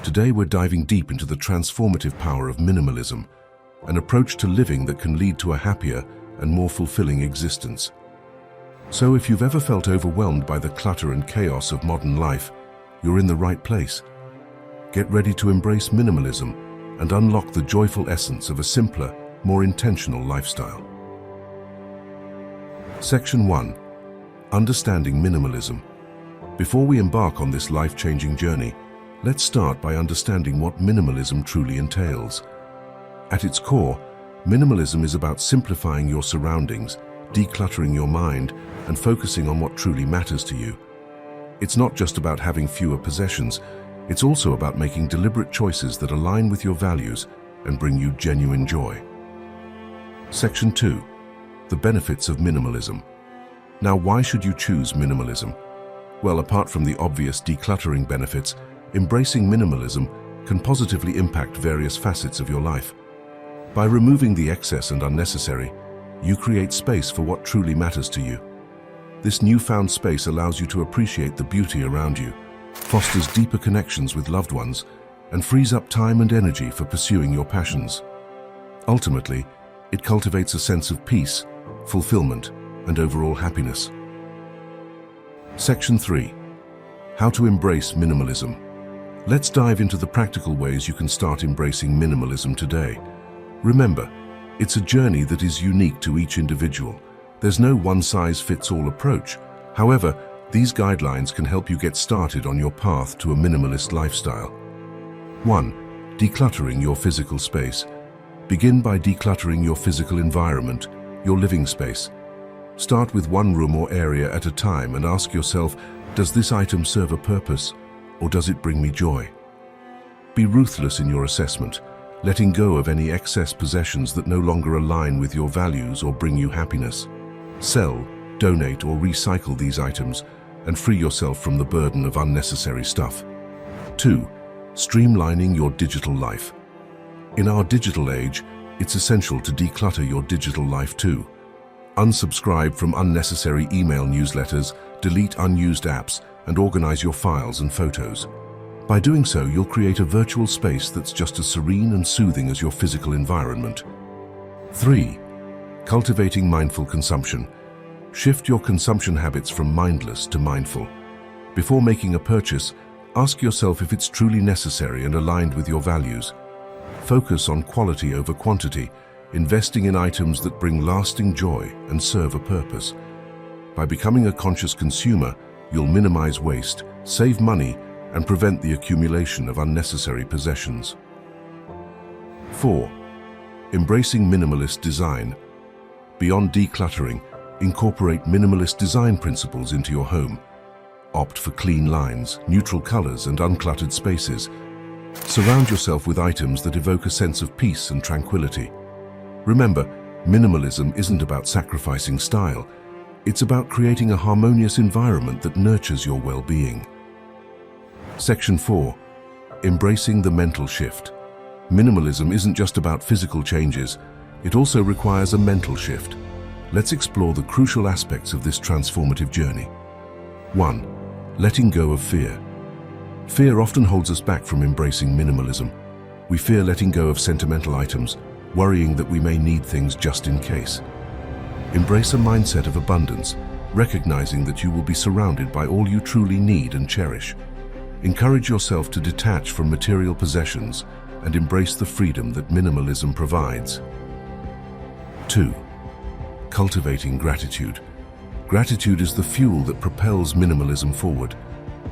Today we're diving deep into the transformative power of minimalism, an approach to living that can lead to a happier and more fulfilling existence. So if you've ever felt overwhelmed by the clutter and chaos of modern life, you're in the right place. Get ready to embrace minimalism and unlock the joyful essence of a simpler, more intentional lifestyle. Section 1. Understanding minimalism. Before we embark on this life-changing journey, let's start by understanding what minimalism truly entails. At its core, minimalism is about simplifying your surroundings, decluttering your mind, and focusing on what truly matters to you. It's not just about having fewer possessions, it's also about making deliberate choices that align with your values and bring you genuine joy. Section 2. The benefits of minimalism. Now, why should you choose minimalism? Well, apart from the obvious decluttering benefits, embracing minimalism can positively impact various facets of your life. By removing the excess and unnecessary, you create space for what truly matters to you. This newfound space allows you to appreciate the beauty around you, fosters deeper connections with loved ones, and frees up time and energy for pursuing your passions. Ultimately, it cultivates a sense of peace, fulfillment, and overall happiness. Section 3. How to embrace minimalism. Let's dive into the practical ways you can start embracing minimalism today. Remember, it's a journey that is unique to each individual. There's no one-size-fits-all approach. However, these guidelines can help you get started on your path to a minimalist lifestyle. 1. Decluttering your physical space. Begin by decluttering your physical environment, your living space. Start with one room or area at a time and ask yourself, does this item serve a purpose, or does it bring me joy? Be ruthless in your assessment, letting go of any excess possessions that no longer align with your values or bring you happiness. Sell, donate, or recycle these items and free yourself from the burden of unnecessary stuff. 2. Streamlining your digital life. In our digital age, it's essential to declutter your digital life too. Unsubscribe from unnecessary email newsletters, delete unused apps, and organize your files and photos. By doing so, you'll create a virtual space that's just as serene and soothing as your physical environment. 3. Cultivating mindful consumption. Shift your consumption habits from mindless to mindful. Before making a purchase, ask yourself if it's truly necessary and aligned with your values. Focus on quality over quantity, investing in items that bring lasting joy and serve a purpose. By becoming a conscious consumer, you'll minimize waste, save money, and prevent the accumulation of unnecessary possessions. 4. Embracing minimalist design. Beyond decluttering, incorporate minimalist design principles into your home. Opt for clean lines, neutral colors, and uncluttered spaces. Surround yourself with items that evoke a sense of peace and tranquility. Remember, minimalism isn't about sacrificing style. It's about creating a harmonious environment that nurtures your well-being. Section 4. Embracing the mental shift. Minimalism isn't just about physical changes, it also requires a mental shift. Let's explore the crucial aspects of this transformative journey. 1. Letting go of fear. Fear often holds us back from embracing minimalism. We fear letting go of sentimental items, worrying that we may need things just in case. Embrace a mindset of abundance, recognizing that you will be surrounded by all you truly need and cherish. Encourage yourself to detach from material possessions and embrace the freedom that minimalism provides. 2. Cultivating gratitude. Gratitude is the fuel that propels minimalism forward.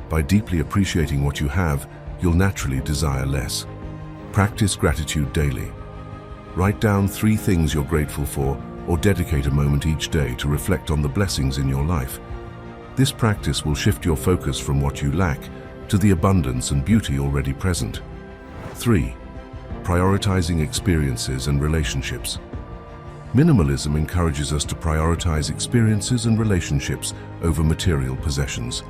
By deeply appreciating what you have, you'll naturally desire less. Practice gratitude daily. Write down 3 things you're grateful for, or dedicate a moment each day to reflect on the blessings in your life. This practice will shift your focus from what you lack to the abundance and beauty already present. 3. Prioritizing experiences and relationships. Minimalism encourages us to prioritize experiences and relationships over material possessions.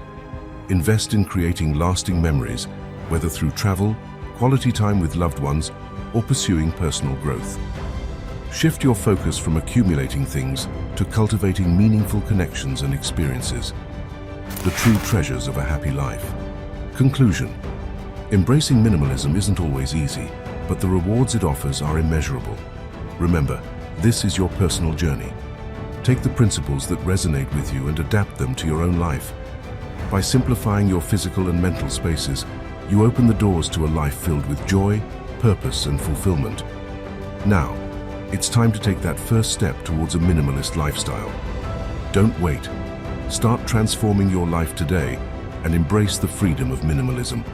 Invest in creating lasting memories, whether through travel, quality time with loved ones, or pursuing personal growth. Shift your focus from accumulating things to cultivating meaningful connections and experiences, the true treasures of a happy life. Conclusion. Embracing minimalism isn't always easy, but the rewards it offers are immeasurable. Remember, this is your personal journey. Take the principles that resonate with you and adapt them to your own life. By simplifying your physical and mental spaces, you open the doors to a life filled with joy, purpose, and fulfillment. Now, it's time to take that first step towards a minimalist lifestyle. Don't wait. Start transforming your life today and embrace the freedom of minimalism.